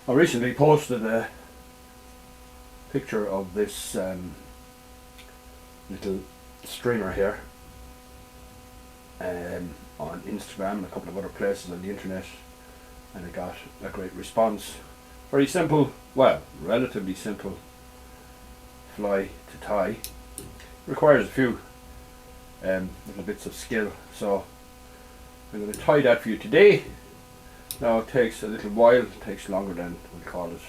I recently posted a picture of this little streamer here on Instagram and a couple of other places on the internet, and it got a great response. Very simple, well, relatively simple fly to tie. Requires a few little bits of skill, so I'm going to tie that for you today. Now it takes a little while, it takes longer than we'll call it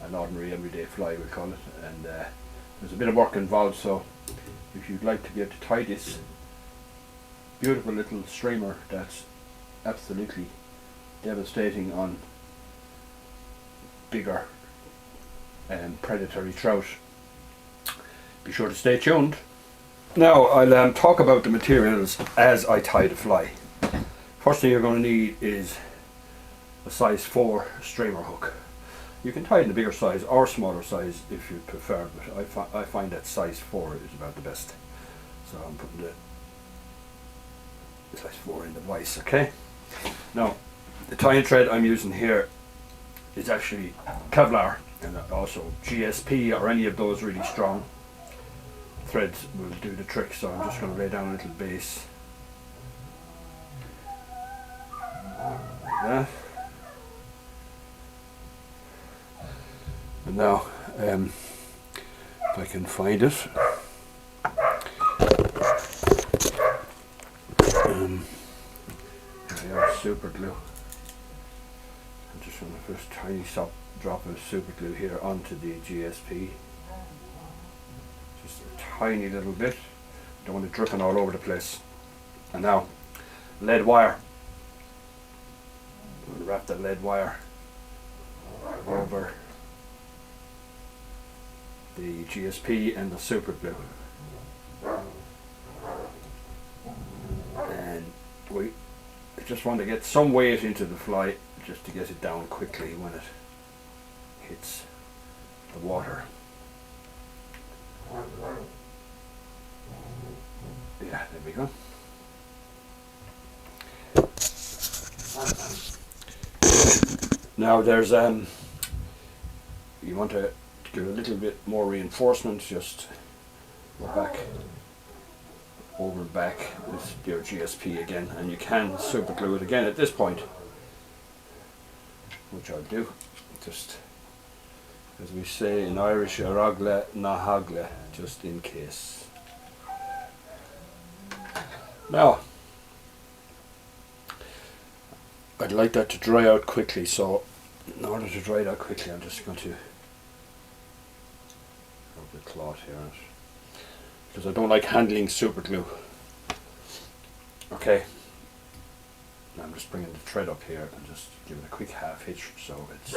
an ordinary everyday fly, we'll call it, and there's a bit of work involved, so if you'd like to be able to tie this beautiful little streamer that's absolutely devastating on bigger predatory trout, be sure to stay tuned. Now I'll talk about the materials as I tie the fly. First thing you're going to need is a size 4 streamer hook. You can tie it in a bigger size or smaller size if you prefer, but I find that size 4 is about the best. So I'm putting the size 4 in the vise, okay? Now, the tying thread I'm using here is actually Kevlar and also GSP, or any of those really strong threads will do the trick. So I'm just going to lay down a little base like that. And now, if I can find it, there we are, super glue. I'm just going to first tiny drop of super glue here onto the GSP. Just a tiny little bit. Don't want it dripping all over the place. And now, lead wire. I'm going to wrap the lead wire over the GSP and the super glue, and we just want to get some weight into the fly just to get it down quickly when it hits the water. Yeah, there we go. Now there's you want to give a little bit more reinforcement, just go back over back with your GSP again, and you can super glue it again at this point, which I'll do, just as we say in Irish, aragle na hagle, just in case. Now I'd like that to dry out quickly, so in order to dry it out quickly I'm just going to the cloth here, because I don't like handling super glue. Okay, now I'm just bringing the thread up here and just give it a quick half hitch so it's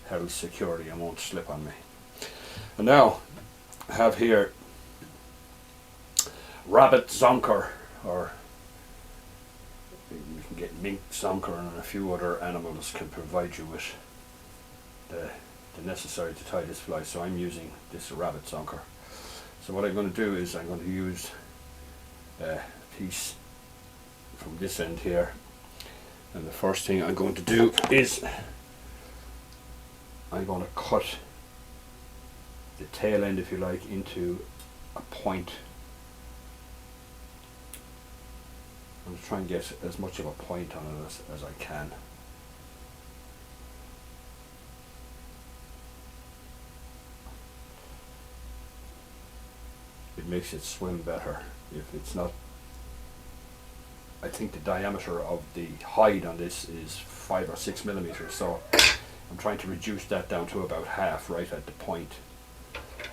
held securely and won't slip on me. And now I have here rabbit zonker, or you can get mink zonker, and a few other animals can provide you with the necessary to tie this fly. So I'm using this rabbit zonker. So what I'm going to do is I'm going to use a piece from this end here, and the first thing I'm going to do is I'm going to cut the tail end, if you like, into a point. I'm going to try and get as much of a point on it as I can. It makes it swim better. If it's not, I think the diameter of the hide on this is 5 or 6 millimeters, so I'm trying to reduce that down to about half right at the point.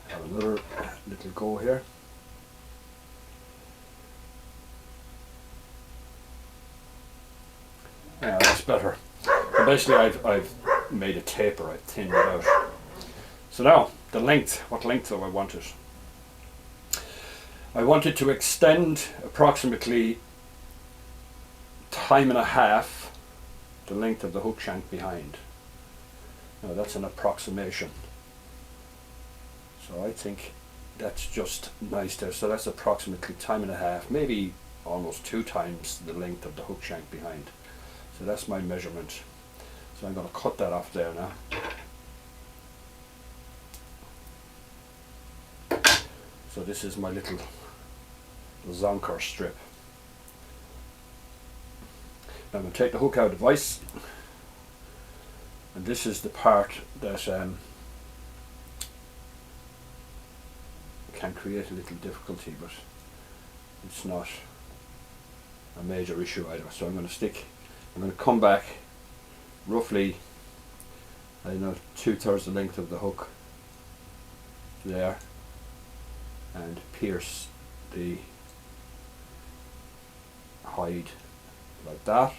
Have another little go here. Yeah, that's better. So basically I've made a taper, I've thinned it out. So now, the length, what length do I want it? I want it to extend approximately 1.5 times the length of the hook shank behind. Now that's an approximation. So I think that's just nice there. So that's approximately 1.5 times, maybe almost 2 times the length of the hook shank behind. So that's my measurement. So I'm going to cut that off there now. So this is my little zonker strip. Now I'm going to take the hook out of the vise, and this is the part that can create a little difficulty, but it's not a major issue either. So I'm going to come back roughly, I don't know, 2/3 the length of the hook there, and pierce the hide like that,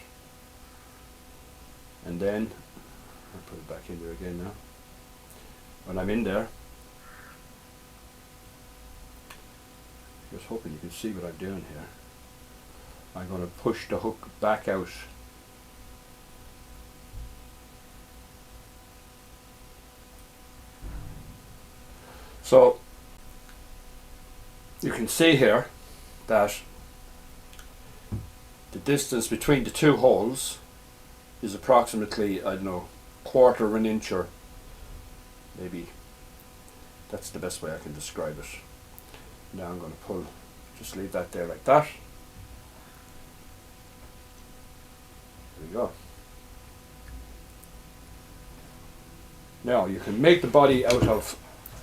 and then I'll put it back in there again now. When I'm in there, just hoping you can see what I'm doing here, I'm going to push the hook back out so you can see here that the distance between the two holes is approximately, I don't know, 1/4 of an inch, or maybe that's the best way I can describe it. Now I'm going to pull, just leave that there like that. There we go. Now you can make the body out of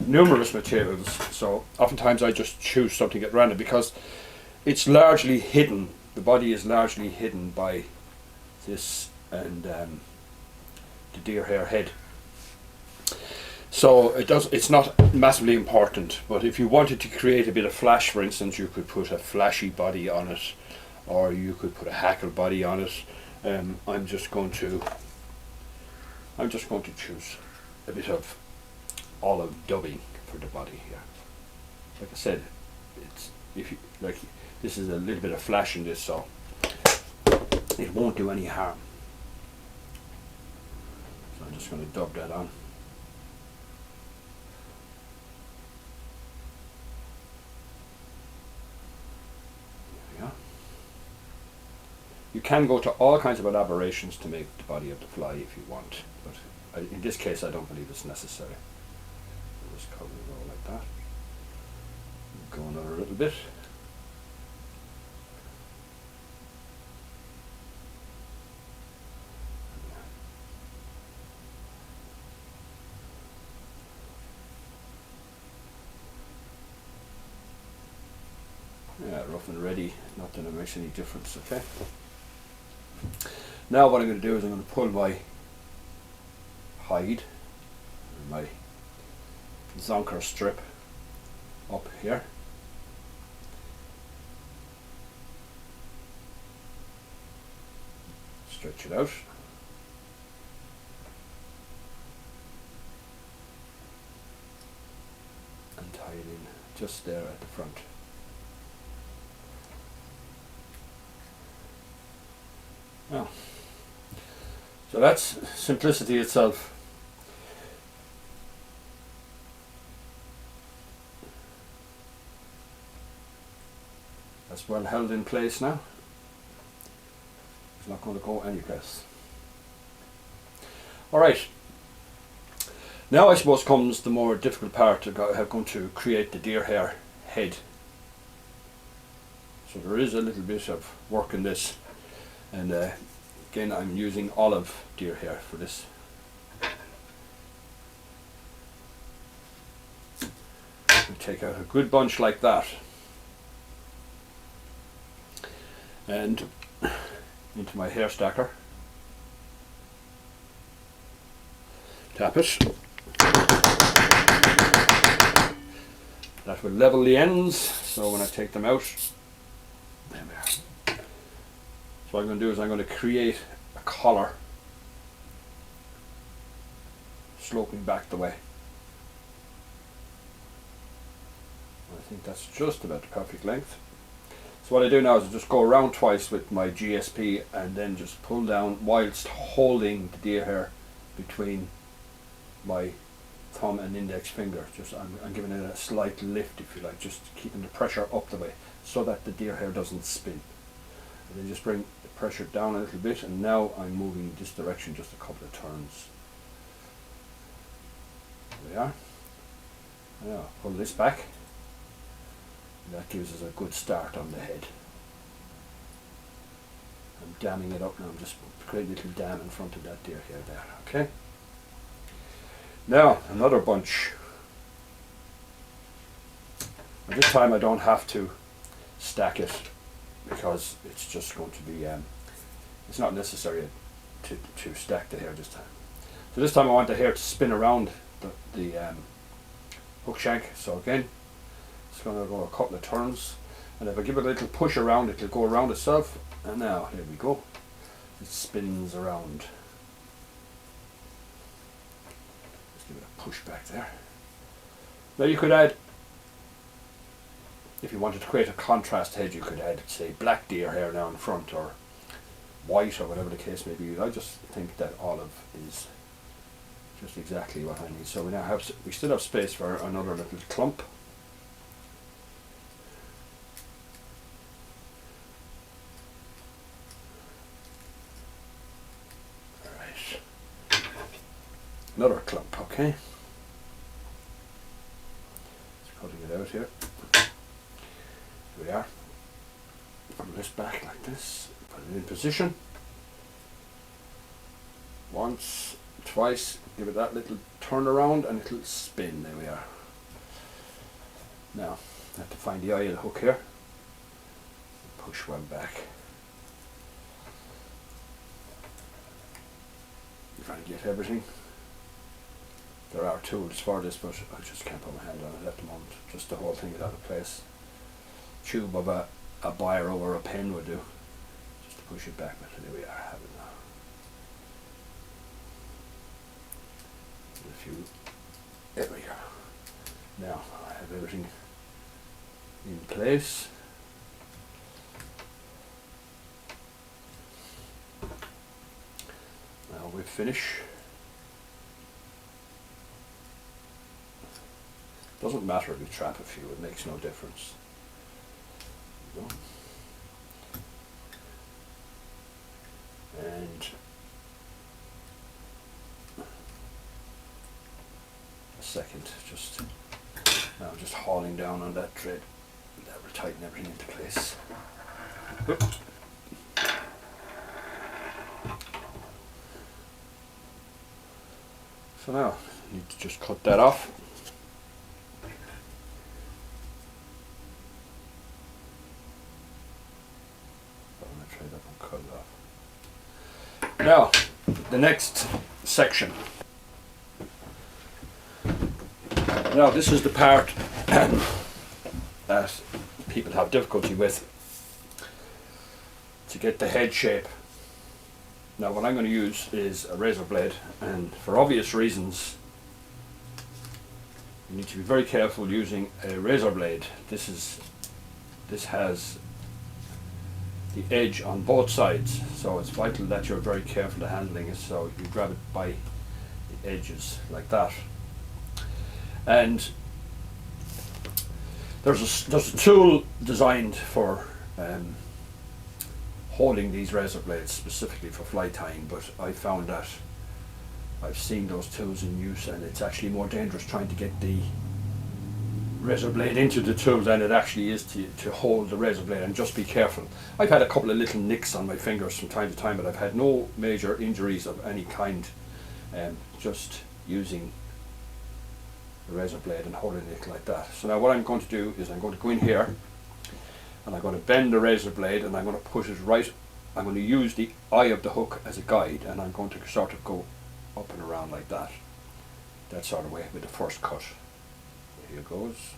numerous materials, so oftentimes I just choose something at random because it's largely hidden. The body is largely hidden by this and the deer hair head. So it's not massively important, but if you wanted to create a bit of flash, for instance, you could put a flashy body on it, or you could put a hackle body on it. I'm just going to choose a bit of olive dubbing for the body here. Like I said, it's, if you like, this is a little bit of flash in this, so it won't do any harm. So I'm just going to dub that on. You can go to all kinds of elaborations to make the body of the fly if you want, but in this case I don't believe it's necessary. I'll just cover it all like that. Go another little bit. Yeah, rough and ready, not that it makes any difference, okay? Now what I'm going to do is I'm going to pull my hide, or my zonker strip, up here. Stretch it out. And tie it in just there at the front. Oh. So that's simplicity itself. That's well held in place now. It's not going to go anyplace. Alright. Now I suppose comes the more difficult part of going to create the deer hair head. So there is a little bit of work in this. And again, I'm using olive deer hair for this. We take out a good bunch like that, and into my hair stacker. Tap it. That will level the ends, so when I take them out, there we are. What I'm going to do is I'm going to create a collar sloping back the way. I think that's just about the perfect length. So what I do now is I just go around twice with my GSP and then just pull down whilst holding the deer hair between my thumb and index finger. Just I'm giving it a slight lift, if you like, just keeping the pressure up the way so that the deer hair doesn't spin. And then just bring the pressure it down a little bit, and now I'm moving this direction just a couple of turns. There we are. Now pull this back. That gives us a good start on the head. I'm damming it up now. I'm just creating a little dam in front of that deer here there. Okay. Now another bunch. And this time I don't have to stack it because it's just going to be. It's not necessary to stack the hair this time. So this time I want the hair to spin around the hook shank. So again, it's going to go a couple of turns, and if I give it a little push around, it will go around itself. And now here we go. It spins around. Just give it a push back there. Now you could add, if you wanted to create a contrast head, you could add, say, black deer hair now in front, or white, or whatever the case may be. I just think that olive is just exactly what I need. So we still have space for another little clump. Alright. Another clump, okay. Just cutting it out here. Here we are. Pull this back like this. Put it in position. Once, twice, give it that little turn around and it'll spin. There we are. Now, I have to find the eye of the hook here. Push one back. Trying to get everything. There are tools for this, but I just can't put my hand on it at the moment. Just the whole thing is out of place. Tube of a biro or a pen would do. Just to push it back, but there we are, have it now. There we go. Now I have everything in place. Now we finish. Doesn't matter if you trap a few, it makes no difference. There you go. And a second, now I'm just hauling down on that thread. That will tighten everything into place. Oop. So now, you need to just cut that off. I'm going to try that one, cut it off. Now, the next section. Now this is the part that people have difficulty with to get the head shape. Now what I'm going to use is a razor blade, and for obvious reasons you need to be very careful using a razor blade. This has the edge on both sides, so it's vital that you're very careful to handling it, so you grab it by the edges like that. And there's a tool designed for holding these razor blades specifically for fly tying, but I found that I've seen those tools in use and it's actually more dangerous trying to get the razor blade into the tool than it actually is to hold the razor blade, and just be careful. I've had a couple of little nicks on my fingers from time to time, but I've had no major injuries of any kind, just using the razor blade and holding it like that. So now what I'm going to do is I'm going to go in here and I'm going to bend the razor blade and I'm going to push it right. I'm going to use the eye of the hook as a guide, and I'm going to sort of go up and around like that. That sort of way with the first cut. Here goes.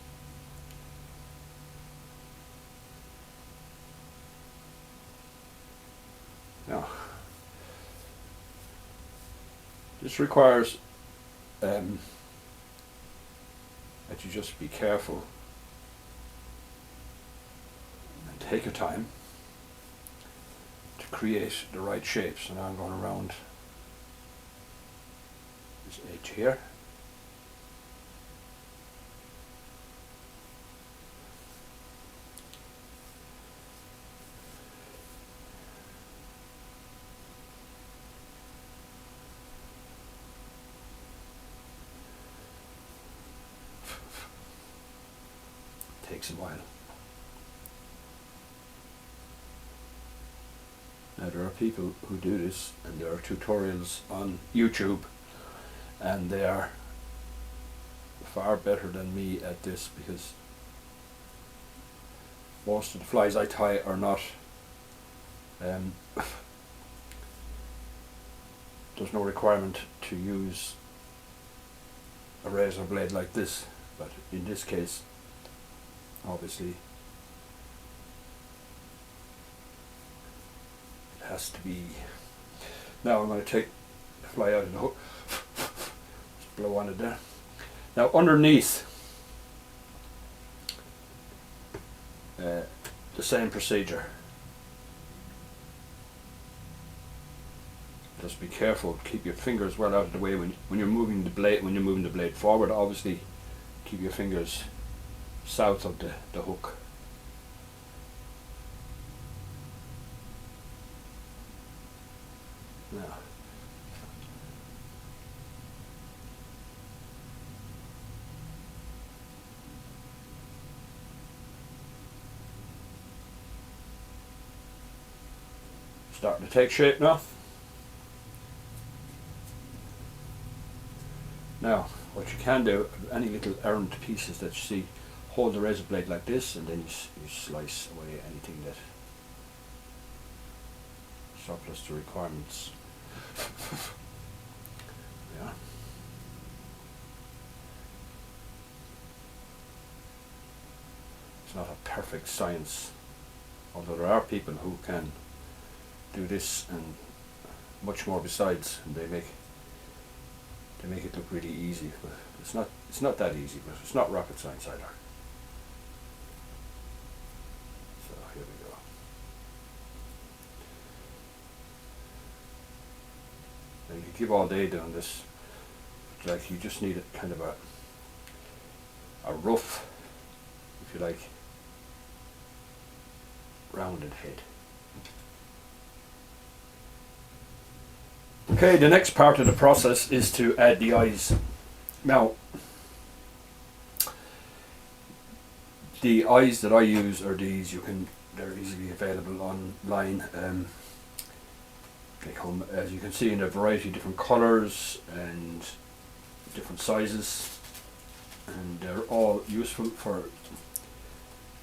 Now, this requires that you just be careful and take your time to create the right shape. So now I'm going around this edge here. takes a while. Now there are people who do this, and there are tutorials on YouTube, and they are far better than me at this, because most of the flies I tie are not there's no requirement to use a razor blade like this, but in this case obviously it has to be. Now I'm going to take the fly out of the hook, just blow on it there. Now underneath, the same procedure. Just be careful, keep your fingers well out of the way when you're moving the blade. When you're moving the blade forward, obviously keep your fingers south of the hook. Now, starting to take shape now. Now, what you can do, any little errant pieces that you see, hold the razor blade like this, and then you slice away anything that surplus to requirements. Yeah. It's not a perfect science, although there are people who can do this and much more besides, and they make it look really easy, but it's not that easy, but it's not rocket science either. So here we go. Now you could give all day doing this, like you just need a kind of a rough, if you like, rounded head. Okay, the next part of the process is to add the eyes. Now, the eyes that I use are these. They're easily available online. They come, as you can see, in a variety of different colours and different sizes, and they're all useful for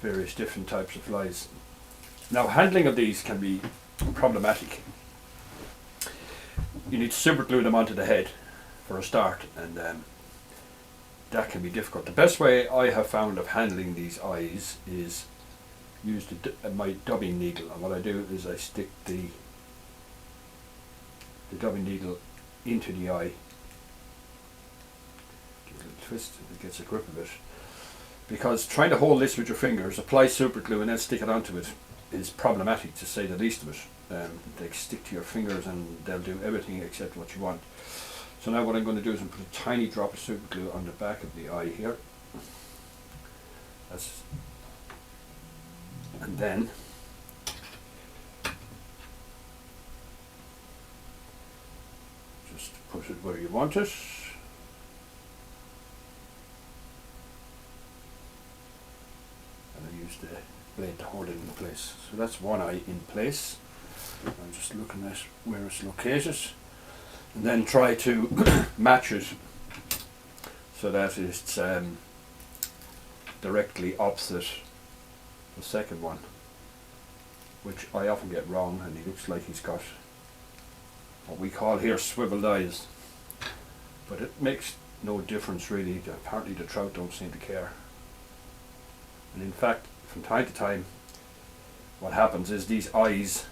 various different types of flies. Now, handling of these can be problematic. You need to super glue them onto the head for a start, and that can be difficult. The best way I have found of handling these eyes is use my dubbing needle, and what I do is I stick the dubbing needle into the eye, give it a little twist and it gets a grip of it, because trying to hold this with your fingers, apply super glue and then stick it onto it is problematic, to say the least of it. They stick to your fingers and they'll do everything except what you want. So now what I'm going to do is put a tiny drop of super glue on the back of the eye here. And then just put it where you want it. And I use the blade to hold it in place. So that's one eye in place. I'm just looking at where it's located, and then try to match it so that it's directly opposite the second one, which I often get wrong, and he looks like he's got what we call here swiveled eyes, but it makes no difference really. Apparently the trout don't seem to care, and in fact from time to time what happens is these eyes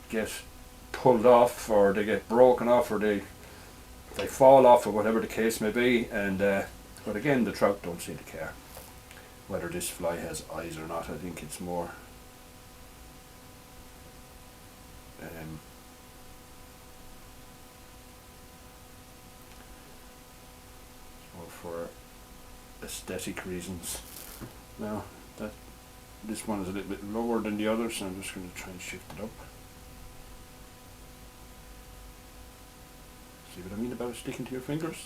get pulled off, or they get broken off, or they fall off, or whatever the case may be, and but again the trout don't seem to care whether this fly has eyes or not. I think it's more for aesthetic reasons. Now that this one is a little bit lower than the others, so I'm just going to try and shift it up. See what I mean about sticking to your fingers?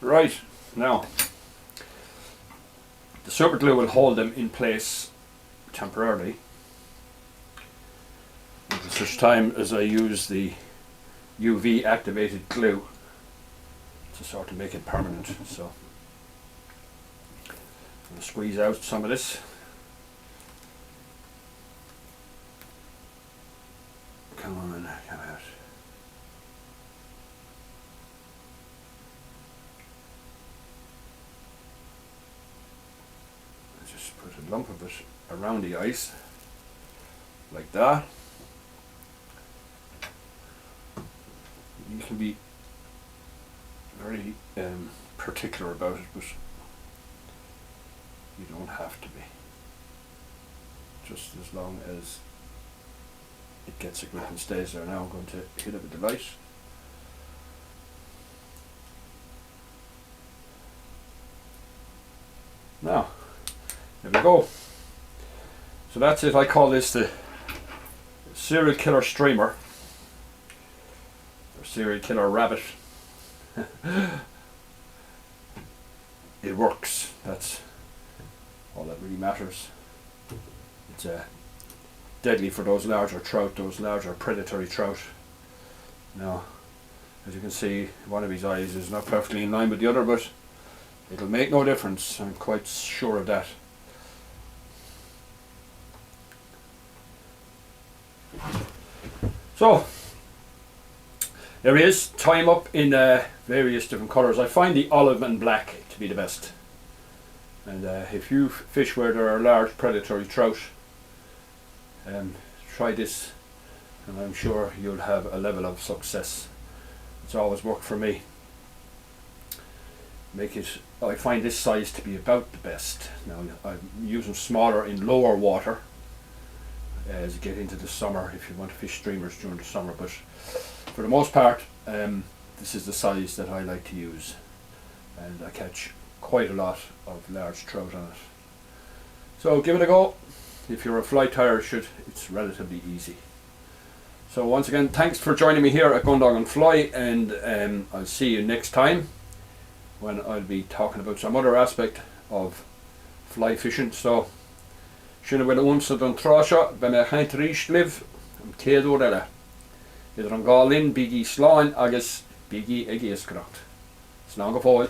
Right, now The super glue will hold them in place temporarily until such time as I use the UV activated glue to sort of make it permanent. So I'm going to squeeze out some of this. Come on, come out. Just put a lump of it around the ice, like that. You can be very particular about it, but you don't have to be. Just as long as it gets a grip and stays there. Now I'm going to hit it with the light. Now, there we go. So that's it. I call this the serial killer streamer, or serial killer rabbit. It works. That's all that really matters. It's deadly for those larger trout, those larger predatory trout. Now, as you can see, one of his eyes is not perfectly in line with the other, but it'll make no difference. I'm quite sure of that. So, there he is. Tie him up in various different colours. I find the olive and black to be the best. And if you fish where there are large predatory trout, try this and I'm sure you'll have a level of success. It's always worked for me. I find this size to be about the best. Now I'm using smaller in lower water as you get into the summer if you want to fish streamers during the summer, but for the most part this is the size that I like to use, and I catch quite a lot of large trout on it. So give it a go. If you're a fly tyer, it's relatively easy. So once again, thanks for joining me here at Gundog and Fly, and I'll see you next time when I'll be talking about some other aspect of fly fishing. So sinna bhfuil únsa don tráseo be me chaint ríist liv an céadú eile. Idir an gálinn bígí sláin agus bígí ag éascracht. Slán go fóill.